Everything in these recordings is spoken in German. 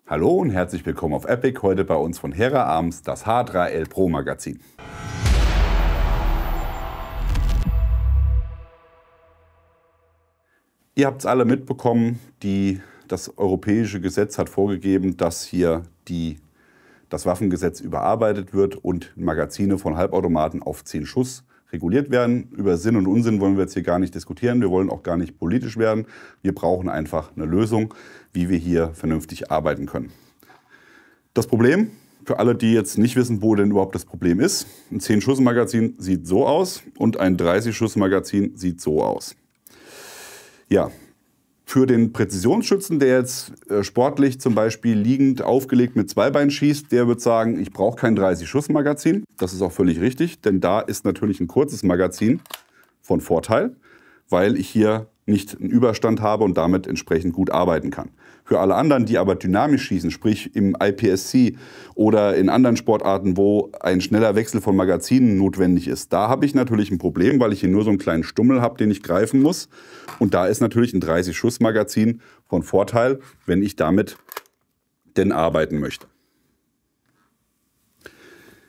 Hallo und herzlich willkommen auf Epic, heute bei uns von Hera Arms das H3L Pro Magazin. Ihr habt es alle mitbekommen, das europäische Gesetz hat vorgegeben, dass hier das Waffengesetz überarbeitet wird und Magazine von Halbautomaten auf 10 Schuss reguliert werden. Über Sinn und Unsinn wollen wir jetzt hier gar nicht diskutieren. Wir wollen auch gar nicht politisch werden. Wir brauchen einfach eine Lösung, wie wir hier vernünftig arbeiten können. Das Problem, für alle, die jetzt nicht wissen, wo denn überhaupt das Problem ist, ein 10-Schuss-Magazin sieht so aus und ein 30-Schuss-Magazin sieht so aus. Ja, für den Präzisionsschützen, der jetzt sportlich zum Beispiel liegend aufgelegt mit Zweibein schießt, der wird sagen, ich brauche kein 30-Schuss-Magazin. Das ist auch völlig richtig, denn da ist natürlich ein kurzes Magazin von Vorteil, weil ich hier nicht einen Überstand habe und damit entsprechend gut arbeiten kann. Für alle anderen, die aber dynamisch schießen, sprich im IPSC oder in anderen Sportarten, wo ein schneller Wechsel von Magazinen notwendig ist, da habe ich natürlich ein Problem, weil ich hier nur so einen kleinen Stummel habe, den ich greifen muss. Und da ist natürlich ein 30-Schuss-Magazin von Vorteil, wenn ich damit denn arbeiten möchte.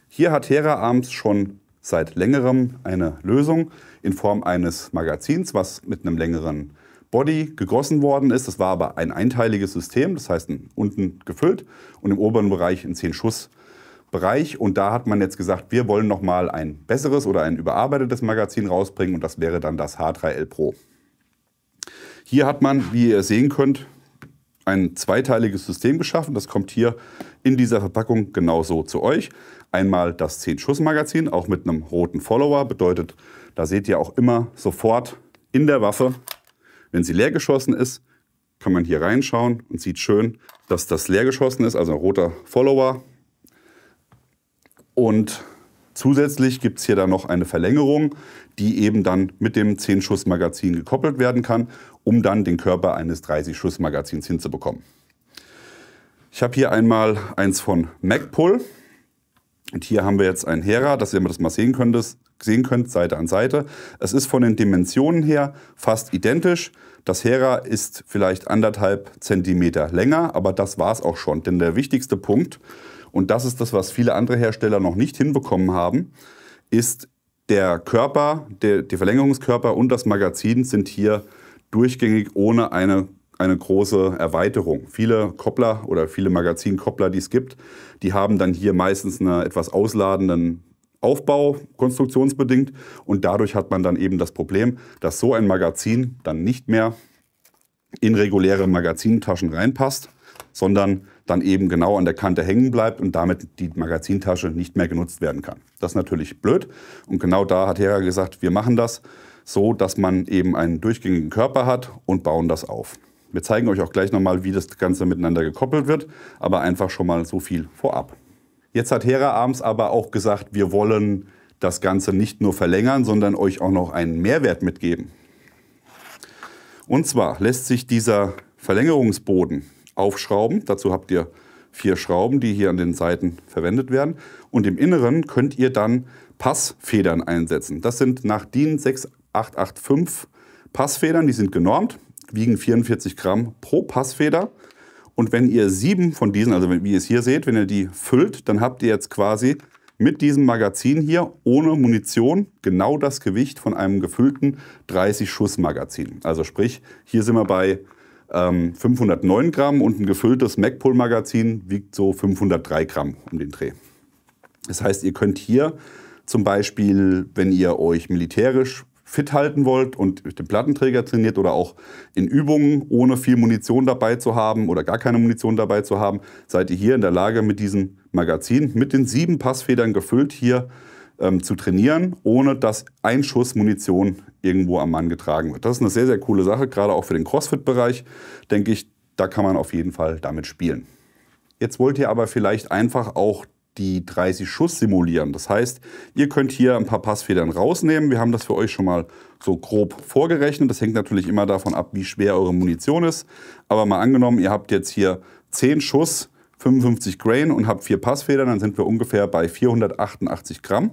Hier hat Hera Arms schon seit längerem eine Lösung in Form eines Magazins, was mit einem längeren Body gegossen worden ist. Das war aber ein einteiliges System, das heißt unten gefüllt und im oberen Bereich ein 10-Schuss-Bereich. Und da hat man jetzt gesagt, wir wollen noch mal ein besseres oder ein überarbeitetes Magazin rausbringen und das wäre dann das H3L Pro. Hier hat man, wie ihr sehen könnt, ein zweiteiliges System geschaffen. Das kommt hier in dieser Verpackung genauso zu euch. Einmal das 10-Schuss-Magazin, auch mit einem roten Follower. Bedeutet, da seht ihr auch immer sofort in der Waffe, wenn sie leer geschossen ist, kann man hier reinschauen und sieht schön, dass das leer geschossen ist, also ein roter Follower. Und zusätzlich gibt es hier dann noch eine Verlängerung, die eben dann mit dem 10-Schuss-Magazin gekoppelt werden kann, um dann den Körper eines 30-Schuss-Magazins hinzubekommen. Ich habe hier einmal eins von Magpul und hier haben wir jetzt ein Hera, dass ihr das mal sehen könnt, Seite an Seite. Es ist von den Dimensionen her fast identisch. Das Hera ist vielleicht 1,5 Zentimeter länger, aber das war es auch schon. Denn der wichtigste Punkt, und das ist das, was viele andere Hersteller noch nicht hinbekommen haben, ist der Körper, der Verlängerungskörper und das Magazin sind hier durchgängig ohne eine große Erweiterung. Viele Koppler oder viele Magazinkoppler, die es gibt, die haben dann hier meistens einen etwas ausladenden Aufbau, konstruktionsbedingt. Und dadurch hat man dann eben das Problem, dass so ein Magazin dann nicht mehr in reguläre Magazintaschen reinpasst, sondern dann eben genau an der Kante hängen bleibt und damit die Magazintasche nicht mehr genutzt werden kann. Das ist natürlich blöd. Und genau da hat Hera gesagt, wir machen das so, dass man eben einen durchgängigen Körper hat und bauen das auf. Wir zeigen euch auch gleich nochmal, wie das Ganze miteinander gekoppelt wird, aber einfach schon mal so viel vorab. Jetzt hat Hera Arms aber auch gesagt, wir wollen das Ganze nicht nur verlängern, sondern euch auch noch einen Mehrwert mitgeben. Und zwar lässt sich dieser Verlängerungsboden aufschrauben. Dazu habt ihr 4 Schrauben, die hier an den Seiten verwendet werden. Und im Inneren könnt ihr dann Passfedern einsetzen. Das sind nach DIN 6885 Passfedern, die sind genormt, wiegen 44 Gramm pro Passfeder. Und wenn ihr 7 von diesen, also wie ihr es hier seht, wenn ihr die füllt, dann habt ihr jetzt quasi mit diesem Magazin hier ohne Munition genau das Gewicht von einem gefüllten 30-Schuss-Magazin. Also sprich, hier sind wir bei 509 Gramm und ein gefülltes Magpul-Magazin wiegt so 503 Gramm um den Dreh. Das heißt, ihr könnt hier zum Beispiel, wenn ihr euch militärisch fit halten wollt und den Plattenträger trainiert oder auch in Übungen ohne viel Munition dabei zu haben oder gar keine Munition dabei zu haben, seid ihr hier in der Lage, mit diesem Magazin, mit den 7 Passfedern gefüllt, hier zu trainieren, ohne dass ein Schuss Munition irgendwo am Mann getragen wird. Das ist eine sehr, sehr coole Sache, gerade auch für den Crossfit-Bereich, denke ich, da kann man auf jeden Fall damit spielen. Jetzt wollt ihr aber vielleicht einfach auch die 30 Schuss simulieren. Das heißt, ihr könnt hier ein paar Passfedern rausnehmen. Wir haben das für euch schon mal so grob vorgerechnet. Das hängt natürlich immer davon ab, wie schwer eure Munition ist. Aber mal angenommen, ihr habt jetzt hier 10 Schuss, 55 Grain und habt 4 Passfedern, dann sind wir ungefähr bei 488 Gramm.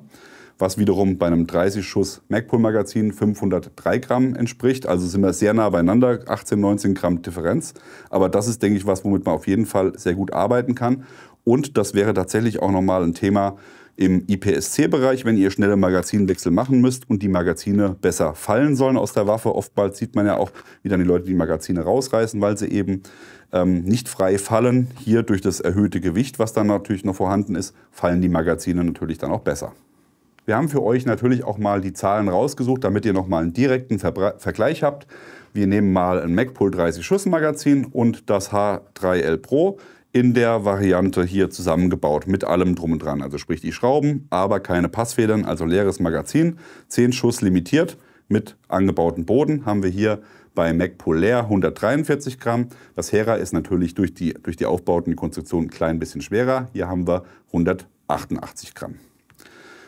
was wiederum bei einem 30 Schuss Magpul-Magazin 503 Gramm entspricht. Also sind wir sehr nah beieinander, 18, 19 Gramm Differenz. Aber das ist, denke ich, was, womit man auf jeden Fall sehr gut arbeiten kann. Und das wäre tatsächlich auch nochmal ein Thema im IPSC-Bereich, wenn ihr schnelle Magazinwechsel machen müsst und die Magazine besser fallen sollen aus der Waffe. Oftmals sieht man ja auch, wie dann die Leute die Magazine rausreißen, weil sie eben nicht frei fallen. Hier durch das erhöhte Gewicht, was dann natürlich noch vorhanden ist, fallen die Magazine natürlich dann auch besser. Wir haben für euch natürlich auch mal die Zahlen rausgesucht, damit ihr nochmal einen direkten Vergleich habt. Wir nehmen mal ein Magpul 30 Schuss Magazin und das H3L Pro in der Variante hier zusammengebaut mit allem drum und dran. Also sprich die Schrauben, aber keine Passfedern, also leeres Magazin. 10 Schuss limitiert mit angebauten Boden haben wir hier bei Magpul leer 143 Gramm. Das Hera ist natürlich durch die Aufbauten, die Konstruktion ein klein bisschen schwerer. Hier haben wir 188 Gramm.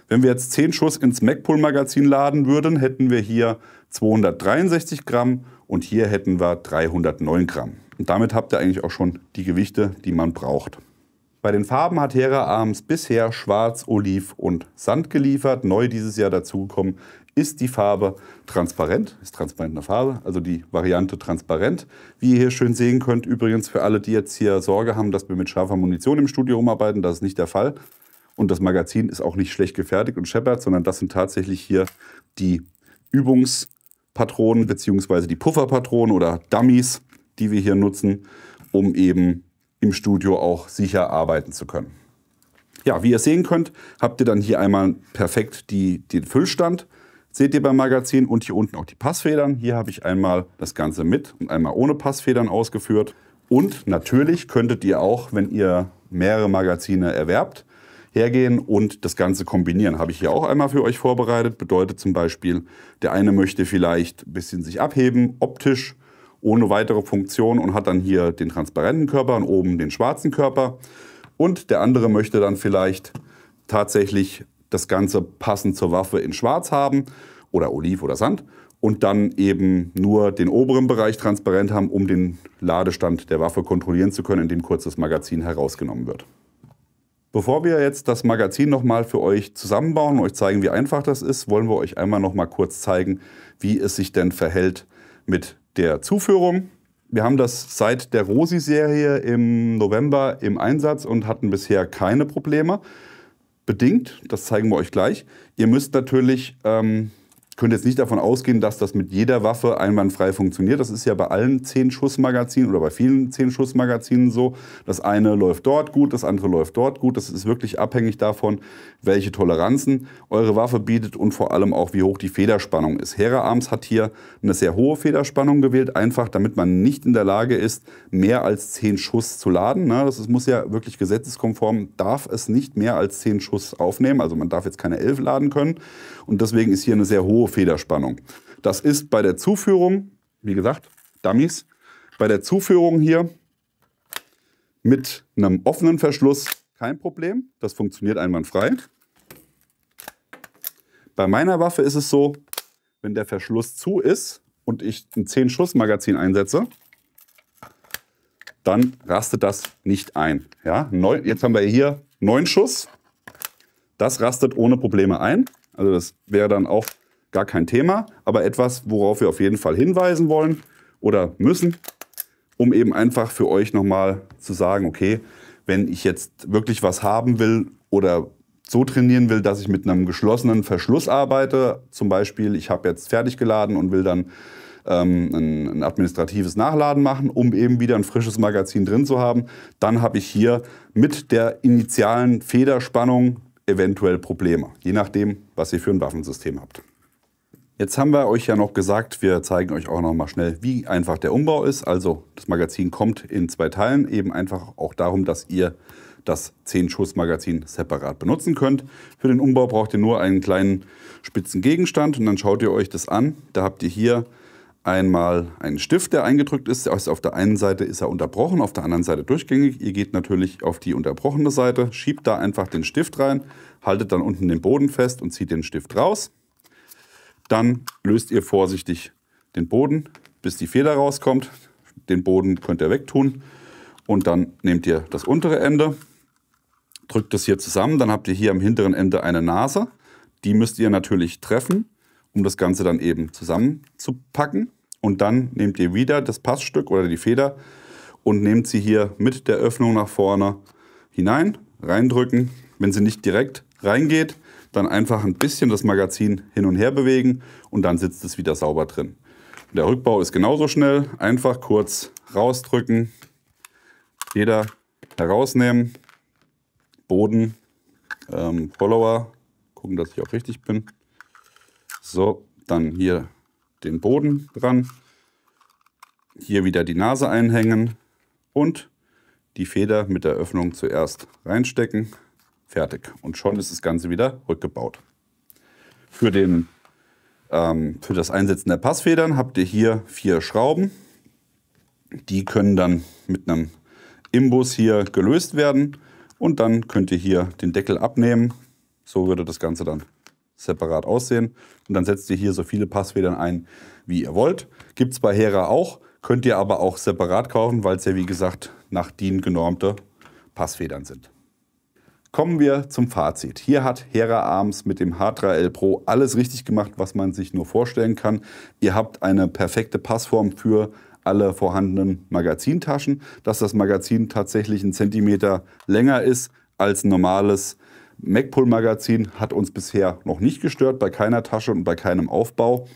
Wenn wir jetzt 10 Schuss ins Magpul-Magazin laden würden, hätten wir hier 263 Gramm und hier hätten wir 309 Gramm. Und damit habt ihr eigentlich auch schon die Gewichte, die man braucht. Bei den Farben hat Hera Arms bisher Schwarz, Oliv und Sand geliefert. Neu dieses Jahr dazugekommen ist die Farbe transparent, ist transparente Farbe, also die Variante transparent. Wie ihr hier schön sehen könnt, übrigens für alle, die jetzt hier Sorge haben, dass wir mit scharfer Munition im Studio rumarbeiten, das ist nicht der Fall. Und das Magazin ist auch nicht schlecht gefertigt und scheppert, sondern das sind tatsächlich hier die Übungspatronen bzw. die Pufferpatronen oder Dummies, die wir hier nutzen, um eben im Studio auch sicher arbeiten zu können. Ja, wie ihr sehen könnt, habt ihr dann hier einmal perfekt den Füllstand. Seht ihr beim Magazin und hier unten auch die Passfedern. Hier habe ich einmal das Ganze mit und einmal ohne Passfedern ausgeführt. Und natürlich könntet ihr auch, wenn ihr mehrere Magazine erwerbt, hergehen und das Ganze kombinieren. Habe ich hier auch einmal für euch vorbereitet. Bedeutet zum Beispiel, der eine möchte vielleicht ein bisschen sich abheben, optisch, ohne weitere Funktion und hat dann hier den transparenten Körper und oben den schwarzen Körper. Und der andere möchte dann vielleicht tatsächlich das Ganze passend zur Waffe in schwarz haben oder Oliv oder Sand und dann eben nur den oberen Bereich transparent haben, um den Ladestand der Waffe kontrollieren zu können, indem kurz das Magazin herausgenommen wird. Bevor wir jetzt das Magazin nochmal für euch zusammenbauen und euch zeigen, wie einfach das ist, wollen wir euch einmal noch mal kurz zeigen, wie es sich denn verhält mit der Zuführung. Wir haben das seit der Rosi-Serie im November im Einsatz und hatten bisher keine Probleme. Bedingt, das zeigen wir euch gleich. Ihr müsst natürlich, könnt jetzt nicht davon ausgehen, dass das mit jeder Waffe einwandfrei funktioniert. Das ist ja bei allen 10-Schuss-Magazinen oder bei vielen 10-Schuss-Magazinen so. Das eine läuft dort gut, das andere läuft dort gut. Das ist wirklich abhängig davon, welche Toleranzen eure Waffe bietet und vor allem auch, wie hoch die Federspannung ist. Hera Arms hat hier eine sehr hohe Federspannung gewählt, einfach damit man nicht in der Lage ist, mehr als 10 Schuss zu laden. Das muss ja wirklich gesetzeskonform, darf es nicht mehr als 10 Schuss aufnehmen. Also man darf jetzt keine 11 laden können. Und deswegen ist hier eine sehr hohe Federspannung. Das ist bei der Zuführung, wie gesagt, Dummies, bei der Zuführung hier mit einem offenen Verschluss kein Problem. Das funktioniert einwandfrei. Bei meiner Waffe ist es so, wenn der Verschluss zu ist und ich ein 10-Schuss-Magazin einsetze, dann rastet das nicht ein. Ja, jetzt haben wir hier 9 Schuss. Das rastet ohne Probleme ein. Also das wäre dann auch gar kein Thema, aber etwas, worauf wir auf jeden Fall hinweisen wollen oder müssen, um eben einfach für euch nochmal zu sagen, okay, wenn ich jetzt wirklich was haben will oder so trainieren will, dass ich mit einem geschlossenen Verschluss arbeite, zum Beispiel ich habe jetzt fertig geladen und will dann ein administratives Nachladen machen, um eben wieder ein frisches Magazin drin zu haben, dann habe ich hier mit der initialen Federspannung eventuell Probleme, je nachdem, was ihr für ein Waffensystem habt. Jetzt haben wir euch ja noch gesagt, wir zeigen euch auch noch mal schnell, wie einfach der Umbau ist. Also das Magazin kommt in 2 Teilen, eben einfach auch darum, dass ihr das 10-Schuss-Magazin separat benutzen könnt. Für den Umbau braucht ihr nur einen kleinen spitzen Gegenstand und dann schaut ihr euch das an. Da habt ihr hier einmal einen Stift, der eingedrückt ist. Also auf der einen Seite ist er unterbrochen, auf der anderen Seite durchgängig. Ihr geht natürlich auf die unterbrochene Seite, schiebt da einfach den Stift rein, haltet dann unten den Boden fest und zieht den Stift raus. Dann löst ihr vorsichtig den Boden, bis die Feder rauskommt. Den Boden könnt ihr wegtun und dann nehmt ihr das untere Ende, drückt das hier zusammen. Dann habt ihr hier am hinteren Ende eine Nase. Die müsst ihr natürlich treffen, um das Ganze dann eben zusammenzupacken. Und dann nehmt ihr wieder das Passstück oder die Feder und nehmt sie hier mit der Öffnung nach vorne hinein, reindrücken. Wenn sie nicht direkt reingeht, dann einfach ein bisschen das Magazin hin und her bewegen und dann sitzt es wieder sauber drin. Der Rückbau ist genauso schnell, einfach kurz rausdrücken, Feder herausnehmen, Boden, Follower, gucken, dass ich auch richtig bin. So, dann hier den Boden dran, hier wieder die Nase einhängen und die Feder mit der Öffnung zuerst reinstecken. Fertig. Und schon ist das Ganze wieder rückgebaut. Für das Einsetzen der Passfedern habt ihr hier 4 Schrauben. Die können dann mit einem Imbus hier gelöst werden. Und dann könnt ihr hier den Deckel abnehmen. So würde das Ganze dann separat aussehen. Und dann setzt ihr hier so viele Passfedern ein, wie ihr wollt. Gibt es bei Hera auch. Könnt ihr aber auch separat kaufen, weil es ja wie gesagt nach DIN genormte Passfedern sind. Kommen wir zum Fazit. Hier hat Hera Arms mit dem H3L Pro alles richtig gemacht, was man sich nur vorstellen kann. Ihr habt eine perfekte Passform für alle vorhandenen Magazintaschen. Dass das Magazin tatsächlich 1 Zentimeter länger ist als ein normales Magpul-Magazin, hat uns bisher noch nicht gestört, bei keiner Tasche und bei keinem Aufbau.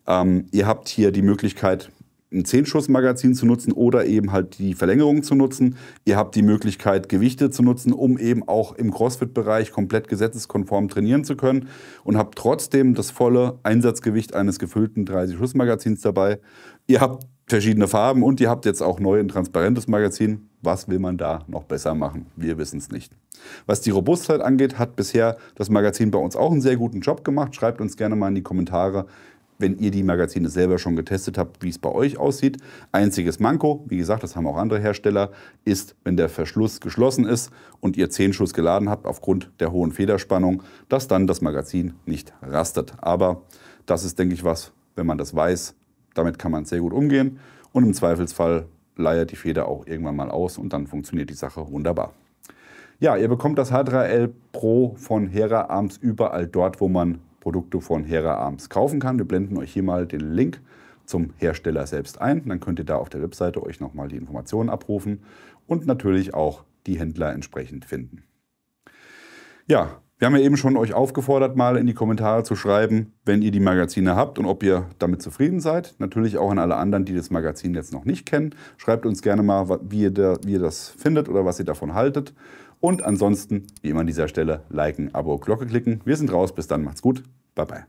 Ihr habt hier die Möglichkeit, ein 10-Schuss-Magazin zu nutzen oder eben halt die Verlängerung zu nutzen. Ihr habt die Möglichkeit, Gewichte zu nutzen, um eben auch im CrossFit-Bereich komplett gesetzeskonform trainieren zu können und habt trotzdem das volle Einsatzgewicht eines gefüllten 30-Schuss-Magazins dabei. Ihr habt verschiedene Farben und ihr habt jetzt auch neu ein transparentes Magazin. Was will man da noch besser machen? Wir wissen es nicht. Was die Robustheit angeht, hat bisher das Magazin bei uns auch einen sehr guten Job gemacht. Schreibt uns gerne mal in die Kommentare, wenn ihr die Magazine selber schon getestet habt, wie es bei euch aussieht. Einziges Manko, wie gesagt, das haben auch andere Hersteller, ist, wenn der Verschluss geschlossen ist und ihr 10 Schuss geladen habt aufgrund der hohen Federspannung, dass dann das Magazin nicht rastet. Aber das ist, denke ich, was, wenn man das weiß, damit kann man sehr gut umgehen. Und im Zweifelsfall leiert die Feder auch irgendwann mal aus und dann funktioniert die Sache wunderbar. Ja, ihr bekommt das H3L Pro von Hera Arms überall dort, wo man Produkte von Hera Arms kaufen kann. Wir blenden euch hier mal den Link zum Hersteller selbst ein. Dann könnt ihr da auf der Webseite euch nochmal die Informationen abrufen und natürlich auch die Händler entsprechend finden. Ja, wir haben ja eben schon euch aufgefordert, mal in die Kommentare zu schreiben, wenn ihr die Magazine habt und ob ihr damit zufrieden seid. Natürlich auch an alle anderen, die das Magazin jetzt noch nicht kennen. Schreibt uns gerne mal, wie ihr das findet oder was ihr davon haltet. Und ansonsten, wie immer an dieser Stelle, liken, Abo, Glocke klicken. Wir sind raus, bis dann, macht's gut, bye bye.